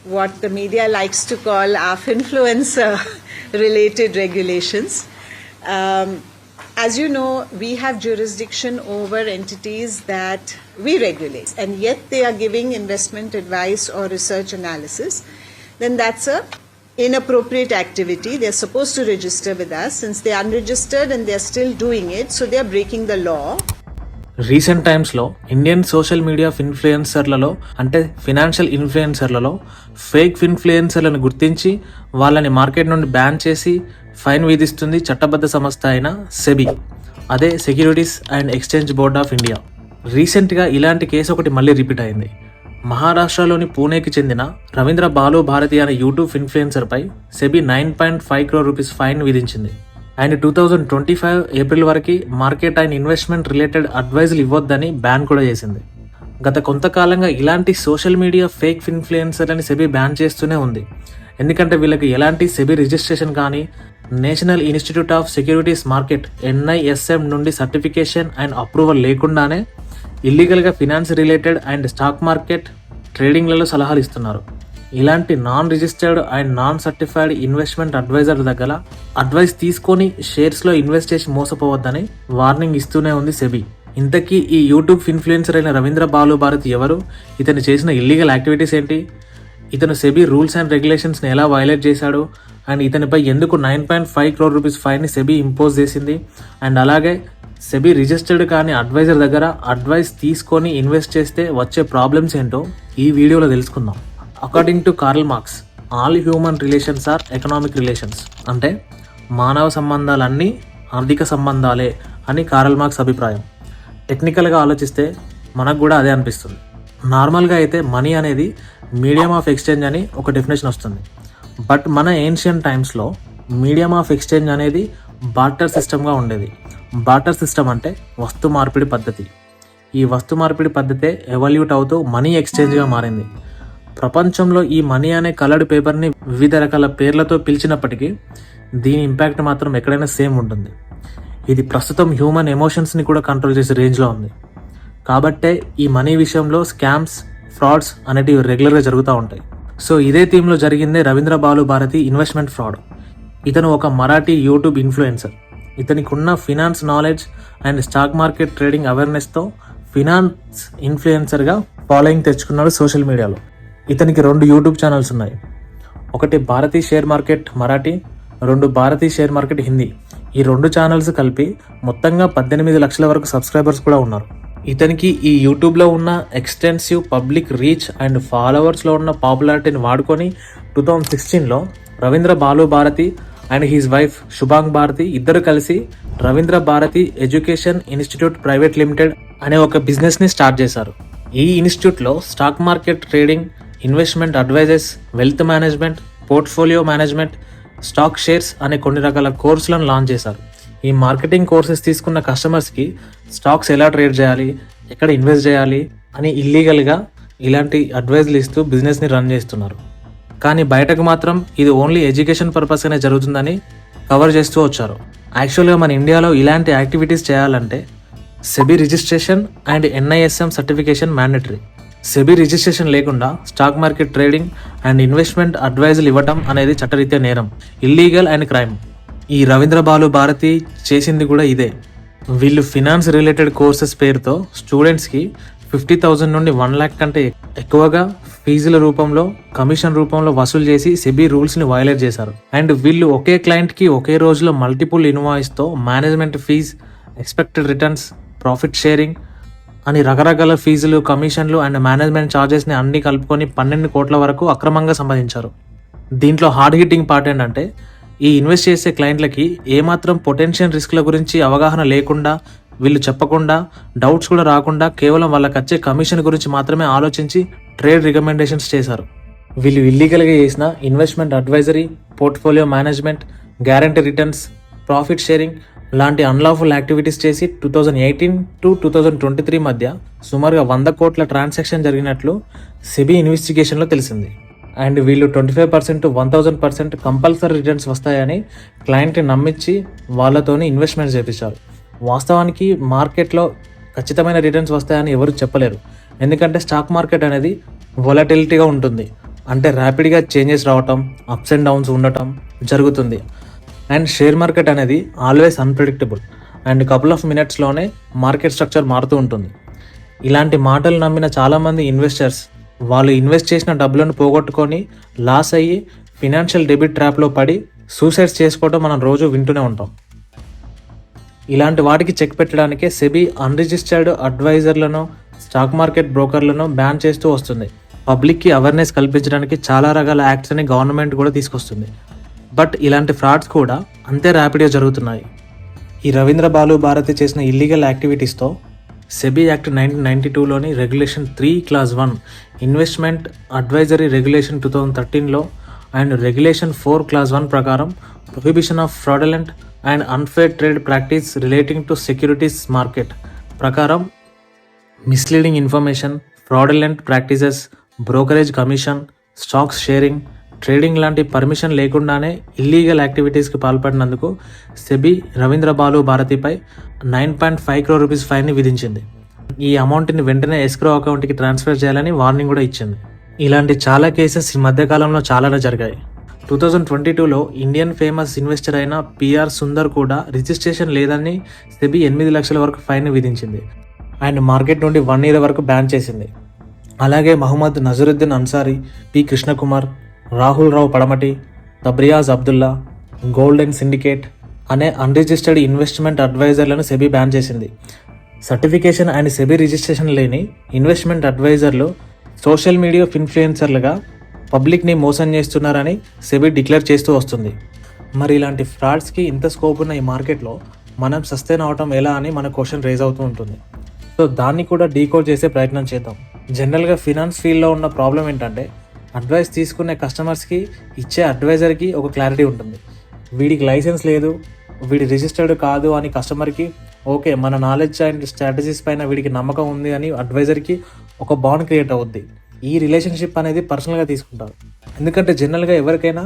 what the media likes to call our influencer related regulations. As you know, we have jurisdiction over entities that we regulate, and yet they are giving investment advice or research analysis. Then that's a inappropriate activity. They're supposed to register with us. Since they are unregistered and they're still doing it, so they're breaking the law. Recent టైమ్స్లో Indian social media ఇన్ఫ్లుయెన్సర్లలో అంటే financial ఇన్ఫ్లుయెన్సర్లలో fake ఇన్ఫ్లుయెన్సర్లను గుర్తించి వాళ్ళని market నుండి ban చేసి fine విధిస్తుంది చట్టబద్ధ సంస్థ అయిన SEBI, అదే securities and exchange board of India. రీసెంట్గా ఇలాంటి కేసు ఒకటి మళ్ళీ రిపీట్ అయింది. మహారాష్ట్రలోని పూణేకి చెందిన రవీంద్ర బాలు భారతి అనే యూట్యూబ్ ఇన్ఫ్లుయెన్సర్పై సెబీ 9.5 crore రూపీస్ ఫైన్ విధించింది. అండ్ 2025 ఏప్రిల్ వరకు మార్కెట్ అండ్ ఇన్వెస్ట్మెంట్ రిలేటెడ్ అడ్వైజులు ఇవ్వొద్దని బ్యాన్ కూడా చేసింది. గత కొంతకాలంగా ఇలాంటి సోషల్ మీడియా ఫేక్ ఇన్ఫ్లుయెన్సర్లని సెబీ బ్యాన్ చేస్తూనే ఉంది. ఎందుకంటే వీళ్ళకి ఎలాంటి సెబీ రిజిస్ట్రేషన్ కానీ national institute of securities market NISM నుండి సర్టిఫికేషన్ అండ్ అప్రూవల్ లేకుండానే ఇల్లీగల్గా finance related and stock market ట్రేడింగ్లలో సలహాలు ఇస్తున్నారు. ఇలాంటి non registered and non certified investment advisor దగ్గర అడ్వైస్ తీసుకొని షేర్స్లో ఇన్వెస్ట్ చేసి మోసపోవద్దని వార్నింగ్ ఇస్తూనే ఉంది సెబీ. ఇంతకీ ఈ యూట్యూబ్ ఇన్ఫ్లుయెన్సర్ అయిన రవీంద్ర బాలు భారతి ఎవరు? ఇతను చేసిన ఇల్లీగల్ యాక్టివిటీస్ ఏంటి? ఇతను సెబీ రూల్స్ అండ్ రెగ్యులేషన్స్ని ఎలా వైలేట్ చేశాడు? అండ్ ఇతనిపై ఎందుకు 9.5 crore రూపీస్ ఫైన్ని సెబీ ఇంపోజ్ చేసింది? అండ్ అలాగే సెబీ రిజిస్టర్డ్ కానీ అడ్వైజర్ దగ్గర అడ్వైస్ తీసుకొని ఇన్వెస్ట్ చేస్తే వచ్చే ప్రాబ్లమ్స్ ఏంటో ఈ వీడియోలో తెలుసుకుందాం. According to Karl Marx, all human relations are economic relations. అంటే మానవ సంబంధాలన్నీ ఆర్థిక సంబంధాలే అని కార్ల్ మార్క్స్ అభిప్రాయం. టెక్నికల్గా ఆలోచిస్తే మనకు కూడా అదే అనిపిస్తుంది. నార్మల్గా అయితే మనీ అనేది మీడియం ఆఫ్ ఎక్స్చేంజ్ అని ఒక డెఫినేషన్ వస్తుంది. బట్ మన ఏన్షియన్ టైమ్స్లో మీడియం ఆఫ్ ఎక్స్చేంజ్ అనేది బార్టర్ సిస్టమ్గా ఉండేది. బార్టర్ సిస్టమ్ అంటే వస్తు మార్పిడి పద్ధతి. ఈ వస్తు మార్పిడి పద్ధతే ఎవల్యూట్ అవుతూ మనీ ఎక్స్చేంజ్గా మారింది. ప్రపంచంలో ఈ మనీ అనే కలర్డ్ పేపర్ని వివిధ రకాల పేర్లతో పిలిచినప్పటికీ దీని ఇంపాక్ట్ మాత్రం ఎక్కడైనా సేమ్ ఉంటుంది. ఇది ప్రస్తుతం హ్యూమన్ ఎమోషన్స్ని కూడా కంట్రోల్ చేసే రేంజ్లో ఉంది. కాబట్టే ఈ మనీ విషయంలో స్కామ్స్, ఫ్రాడ్స్ అనేటివి రెగ్యులర్గా జరుగుతూ ఉంటాయి. సో ఇదే థీమ్లో జరిగిందే రవీంద్ర బాలు భారతి ఇన్వెస్ట్మెంట్ ఫ్రాడ్. ఇతను ఒక మరాఠీ యూట్యూబ్ ఇన్ఫ్లుయెన్సర్. ఇతనికి ఉన్న finance knowledge and stock market trading అవేర్నెస్తో ఫినాన్స్ ఇన్ఫ్లుయెన్సర్గా ఫాలోయింగ్ తెచ్చుకున్నాడు సోషల్ మీడియాలో. ఇతనికి 2 యూట్యూబ్ ఛానల్స్ ఉన్నాయి. ఒకటి Bharati share market Marathi, 2 Bharati share market Hindi. ఈ 2 ఛానల్స్ కలిపి మొత్తంగా 18 లక్షల వరకు సబ్స్క్రైబర్స్ కూడా ఉన్నారు. ఇతనికి ఈ యూట్యూబ్లో ఉన్న ఎక్స్టెన్సివ్ పబ్లిక్ రీచ్ అండ్ ఫాలోవర్స్లో ఉన్న పాపులారిటీని వాడుకొని 2016లో Ravindra Balu Bharati and his wife Shubhang Bharati ఇద్దరు కలిసి Ravindra Bharati education institute private limited అనే ఒక బిజినెస్ని స్టార్ట్ చేశారు. ఈ ఇన్స్టిట్యూట్లో stock market trading, investment advises, wealth management, portfolio management, stock shares అనే కొన్ని రకాల కోర్సులను లాంచ్ చేశారు. ఈ మార్కెటింగ్ కోర్సెస్ తీసుకున్న కస్టమర్స్కి స్టాక్స్ ఎలా ట్రేడ్ చేయాలి, ఎక్కడ ఇన్వెస్ట్ చేయాలి అని ఇల్లీగల్గా ఇలాంటి అడ్వైజులు ఇస్తూ బిజినెస్ని రన్ చేస్తున్నారు. కానీ బయటకు మాత్రం ఇది ఓన్లీ ఎడ్యుకేషన్ పర్పస్గానే జరుగుతుందని కవర్ చేస్తూ వచ్చారు. యాక్చువల్గా మన ఇండియాలో ఇలాంటి యాక్టివిటీస్ చేయాలంటే SEBI registration and NISM certification mandatory. SEBI registration లేకుండా stock market trading and investment అడ్వైజులు ఇవ్వటం అనేది చట్టరీత్యా నేరం, ఇల్లీగల్ అండ్ క్రైమ్. ఈ రవీంద్ర బాలు భారతి చేసింది కూడా ఇదే. వీళ్ళు ఫినాన్స్ రిలేటెడ్ కోర్సెస్ పేరుతో స్టూడెంట్స్కి 50,000 నుండి 1 lakh కంటే ఎక్కువగా ఫీజుల రూపంలో, కమిషన్ రూపంలో వసూలు చేసి సెబీ రూల్స్ని వైలేట్ చేశారు. అండ్ వీళ్ళు ఒకే క్లయింట్కి ఒకే రోజులో మల్టిపుల్ ఇన్వాయిస్తో management fees, expected returns, profit sharing అని రకరకాల ఫీజులు, కమిషన్లు అండ్ మేనేజ్మెంట్ ఛార్జెస్ని అన్ని కలుపుకొని 12 కోట్ల వరకు అక్రమంగా సంపాదించారు. దీంట్లో హార్డ్ హిట్టింగ్ పార్ట్ ఏంటంటే ఈ ఇన్వెస్ట్ చేసే క్లయింట్లకి ఏమాత్రం పొటెన్షియల్ రిస్క్ల గురించి అవగాహన లేకుండా, వీళ్ళు చెప్పకుండా, డౌట్స్ కూడా రాకుండా కేవలం వాళ్ళకి వచ్చే కమిషన్ గురించి మాత్రమే ఆలోచించి ట్రేడ్ రికమెండేషన్స్ చేశారు. వీళ్ళు ఇల్లీగల్గా చేసిన investment advisory, portfolio management, guarantee returns, profit sharing లాంటి అన్లాఫుల్ యాక్టివిటీస్ చేసి 2018 to 2023 మధ్య సుమారుగా 100 కోట్ల ట్రాన్సాక్షన్ జరిగినట్లు సెబీ ఇన్వెస్టిగేషన్లో తెలిసింది. అండ్ వీళ్ళు 25% to 1000% కంపల్సరీ రిటర్న్స్ వస్తాయని క్లయింట్ని నమ్మించి వాళ్ళతోని ఇన్వెస్ట్మెంట్స్ చేపించారు. వాస్తవానికి మార్కెట్లో ఖచ్చితమైన రిటర్న్స్ వస్తాయని ఎవరు చెప్పలేరు. ఎందుకంటే స్టాక్ మార్కెట్ అనేది వొలటిలిటీగా ఉంటుంది. అంటే ర్యాపిడ్గా చేంజెస్ రావటం, అప్స్ అండ్ డౌన్స్ ఉండటం జరుగుతుంది. అండ్ షేర్ మార్కెట్ అనేది always unpredictable and couple of మినిట్స్లోనే మార్కెట్ స్ట్రక్చర్ మారుతూ ఉంటుంది. ఇలాంటి మాటలు నమ్మిన చాలామంది ఇన్వెస్టర్స్ వాళ్ళు ఇన్వెస్ట్ చేసిన డబ్బులను పోగొట్టుకొని లాస్ అయ్యి ఫినాన్షియల్ డెబిట్ ట్రాప్లో పడి సూసైడ్స్ చేసుకోవడం మనం రోజు వింటూనే ఉంటాం. ఇలాంటి వాటికి చెక్ పెట్టడానికే సెబీ అన్రిజిస్టర్డ్ అడ్వైజర్లను, స్టాక్ మార్కెట్ బ్రోకర్లను బ్యాన్ చేస్తూ వస్తుంది. పబ్లిక్కి అవేర్నెస్ కల్పించడానికి చాలా రకాల యాక్ట్స్ అని గవర్నమెంట్ కూడా తీసుకొస్తుంది. బట్ ఇలాంటి ఫ్రాడ్స్ కూడా అంతే ర్యాపిడ్గా జరుగుతున్నాయి. ఈ రవీంద్ర బాలు భారతి చేసిన ఇల్లీగల్ యాక్టివిటీస్తో సెబీ యాక్ట్ 1992లోని regulation 3 clause 1 investment advisory regulation 2013లో అండ్ రెగ్యులేషన్ 4 క్లాస్ 1 ప్రకారం prohibition of fraudulent and unfair trade practice relating to securities market ప్రకారం misleading information, fraudulent practices, brokerage commission, stocks sharing, trading లాంటి permission లేకుండానే illegal యాక్టివిటీస్కి పాల్పడినందుకు SEBI Ravindra Balu భారతిపై 9.5 crore rupees ఫైన్ని విధించింది. ఈ అమౌంట్ని వెంటనే ఎస్క్రో అకౌంట్కి ట్రాన్స్ఫర్ చేయాలని వార్నింగ్ కూడా ఇచ్చింది. ఇలాంటి చాలా కేసెస్ ఈ మధ్యకాలంలో చాలానే జరిగాయి. 2022లో ఇండియన్ ఫేమస్ ఇన్వెస్టర్ అయిన పిఆర్ సుందర్ కూడా రిజిస్ట్రేషన్ లేదని సెబీ 8 లక్షల వరకు ఫైన్ విధించింది అండ్ మార్కెట్ నుండి 1 year వరకు బ్యాన్ చేసింది. అలాగే మహమ్మద్ నజరుద్దీన్ అన్సారీ, పి కృష్ణకుమార్, రాహుల్ రావు పడమటి, తబ్రియాజ్ అబ్దుల్లా, గోల్డెన్ సిండికేట్ అనే అన్రిజిస్టర్డ్ ఇన్వెస్ట్మెంట్ అడ్వైజర్లను సెబీ బ్యాన్ చేసింది. సర్టిఫికేషన్ అండ్ సెబీ రిజిస్ట్రేషన్ లేని ఇన్వెస్ట్మెంట్ అడ్వైజర్లు సోషల్ మీడియా ఇన్ఫ్లుయెన్సర్లుగా పబ్లిక్ని మోసం చేస్తున్నారని సెబీ డిక్లేర్ చేస్తూ వస్తుంది. మరి ఇలాంటి ఫ్రాడ్స్కి ఇంత స్కోప్ ఉన్న ఈ మార్కెట్లో మనం సస్టైన్ అవటం ఎలా అని మన క్వశ్చన్ రేజ్ అవుతూ ఉంటుంది. సో దాన్ని కూడా డీకోడ్ చేసే ప్రయత్నం చేద్దాం. జనరల్గా ఫినాన్స్ ఫీల్డ్లో ఉన్న ప్రాబ్లం ఏంటంటే అడ్వైస్ తీసుకునే కస్టమర్స్కి ఇచ్చే అడ్వైజర్కి ఒక క్లారిటీ ఉంటుంది. వీడికి లైసెన్స్ లేదు, వీడి రిజిస్టర్డ్ కాదు అని కస్టమర్కి ఓకే, మన నాలెడ్జ్ అండ్ స్ట్రాటజీస్ పైన వీడికి నమ్మకం ఉంది అని అడ్వైజర్కి ఒక బాండ్ క్రియేట్ అవుద్ది. ఈ రిలేషన్షిప్ అనేది పర్సనల్గా తీసుకుంటారు. ఎందుకంటే జనరల్గా ఎవరికైనా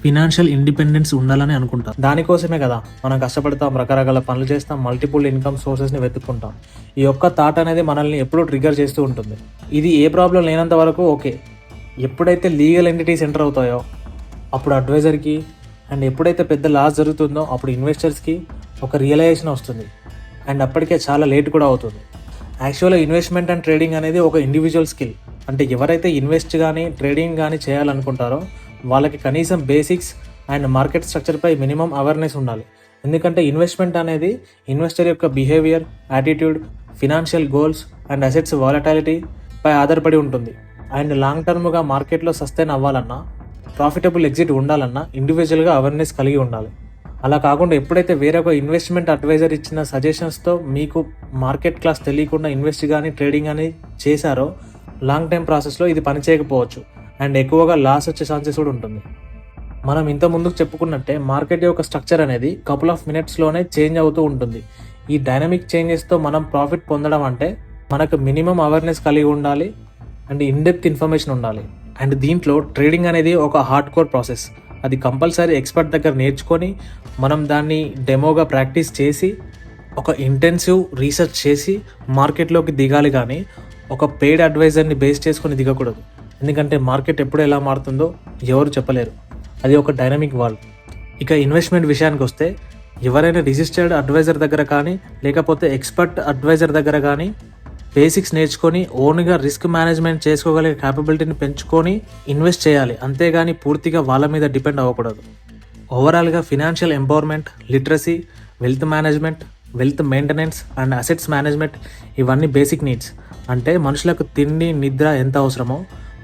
ఫినాన్షియల్ ఇండిపెండెన్స్ ఉండాలని అనుకుంటాం. దానికోసమే కదా మనం కష్టపడతాం, రకరకాల పనులు చేస్తాం, మల్టిపుల్ ఇన్కమ్ సోర్సెస్ని వెతుక్కుంటాం. ఈ ఒక్క థాట్ అనేది మనల్ని ఎప్పుడూ ట్రిగ్గర్ చేస్తూ ఉంటుంది. ఇది ఏ ప్రాబ్లం లేనంత వరకు ఓకే. ఎప్పుడైతే లీగల్ ఎంటిటీస్ ఎంటర్ అవుతాయో అప్పుడు అడ్వైజర్కి అండ్ ఎప్పుడైతే పెద్ద లాస్ జరుగుతుందో అప్పుడు ఇన్వెస్టర్స్కి ఒక రియలైజేషన్ వస్తుంది అండ్ అప్పటికే చాలా లేట్ కూడా అవుతుంది. యాక్చువల్గా ఇన్వెస్ట్మెంట్ అండ్ ట్రేడింగ్ అనేది ఒక ఇండివిజువల్ స్కిల్. అంటే ఎవరైతే ఇన్వెస్ట్ కానీ ట్రేడింగ్ కానీ చేయాలనుకుంటారో వాళ్ళకి కనీసం బేసిక్స్ అండ్ మార్కెట్ స్ట్రక్చర్పై మినిమం అవేర్నెస్ ఉండాలి. ఎందుకంటే ఇన్వెస్ట్మెంట్ అనేది ఇన్వెస్టర్ యొక్క behaviour, attitude, financial goals and assets volatility పై ఆధారపడి ఉంటుంది. అండ్ లాంగ్ టర్మ్గా మార్కెట్లో సస్టైన్ అవ్వాలన్నా, ప్రాఫిటబుల్ ఎగ్జిట్ ఉండాలన్నా ఇండివిజువల్గా అవేర్నెస్ కలిగి ఉండాలి. అలా కాకుండా ఎప్పుడైతే వేరొక ఇన్వెస్ట్మెంట్ అడ్వైజర్ ఇచ్చిన సజెషన్స్తో మీకు మార్కెట్ క్లాస్ తెలియకుండా ఇన్వెస్ట్ కానీ ట్రేడింగ్ కానీ చేశారో లాంగ్ టైం ప్రాసెస్లో ఇది పనిచేయకపోవచ్చు అండ్ ఎక్కువగా లాస్ వచ్చే ఛాన్సెస్ కూడా ఉంటుంది. మనం ఇంత ముందుకు చెప్పుకున్నట్టే మార్కెట్ యొక్క స్ట్రక్చర్ అనేది కపుల్ ఆఫ్ మినిట్స్లోనే చేంజ్ అవుతూ ఉంటుంది. ఈ డైనమిక్ చేంజెస్తో మనం ప్రాఫిట్ పొందడం అంటే మనకు మినిమం అవేర్నెస్ కలిగి ఉండాలి అండ్ ఇన్డెప్త్ ఇన్ఫర్మేషన్ ఉండాలి. అండ్ దీంట్లో ట్రేడింగ్ అనేది ఒక హార్డ్ కోర్ ప్రాసెస్. అది కంపల్సరీ ఎక్స్పర్ట్ దగ్గర నేర్చుకొని మనం దాన్ని డెమోగా ప్రాక్టీస్ చేసి ఒక ఇంటెన్సివ్ రీసెర్చ్ చేసి మార్కెట్లోకి దిగాలి. కానీ ఒక పెయిడ్ అడ్వైజర్ని బేస్ చేసుకొని దిగకూడదు. ఎందుకంటే మార్కెట్ ఎప్పుడు ఎలా మారుతుందో ఎవరు చెప్పలేరు. అది ఒక డైనమిక్ వాల్. ఇక ఇన్వెస్ట్మెంట్ విషయానికి వస్తే ఎవరైనా రిజిస్టర్డ్ అడ్వైజర్ దగ్గర కానీ లేకపోతే ఎక్స్పర్ట్ అడ్వైజర్ దగ్గర కానీ బేసిక్స్ నేర్చుకొని ఓన్గా రిస్క్ మేనేజ్మెంట్ చేసుకోగలిగే క్యాపబిలిటీని పెంచుకొని ఇన్వెస్ట్ చేయాలి. అంతేగాని పూర్తిగా వాళ్ళ మీద డిపెండ్ అవ్వకూడదు. ఓవరాల్గా financial empowerment, literacy, wealth management, wealth maintenance and assets management ఇవన్నీ బేసిక్ నీడ్స్. అంటే మనుషులకు తిండి, నిద్ర ఎంత అవసరమో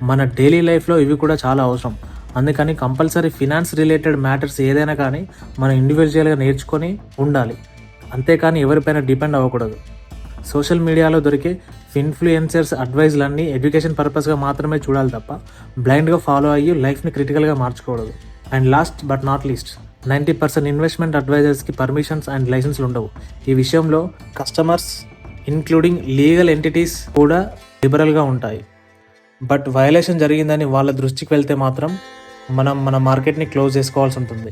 మన డైలీ లైఫ్లో ఇవి కూడా చాలా అవసరం. అందుకని కంపల్సరీ ఫినాన్స్ రిలేటెడ్ మ్యాటర్స్ ఏదైనా కానీ మనం ఇండివిజువల్గా నేర్చుకొని ఉండాలి. అంతేకాని ఎవరిపైన డిపెండ్ అవ్వకూడదు. సోషల్ మీడియాలో దొరికే ఇన్ఫ్లుయెన్సర్స్ అడ్వైజ్లన్నీ ఎడ్యుకేషన్ పర్పస్గా మాత్రమే చూడాలి తప్ప బ్లైండ్గా ఫాలో అయ్యి లైఫ్ని క్రిటికల్గా మార్చుకోకూడదు. And last but not least 90% investment అడ్వైజర్స్కి పర్మిషన్స్ అండ్ లైసెన్స్లు ఉండవు. ఈ విషయంలో కస్టమర్స్ ఇంక్లూడింగ్ లీగల్ ఎంటిటీస్ కూడా లిబరల్గా ఉంటాయి. బట్ వయలేషన్ జరిగిందని వాళ్ళ దృష్టికి వెళ్తే మాత్రం మనం మన మార్కెట్ని క్లోజ్ చేసుకోవాల్సి ఉంటుంది.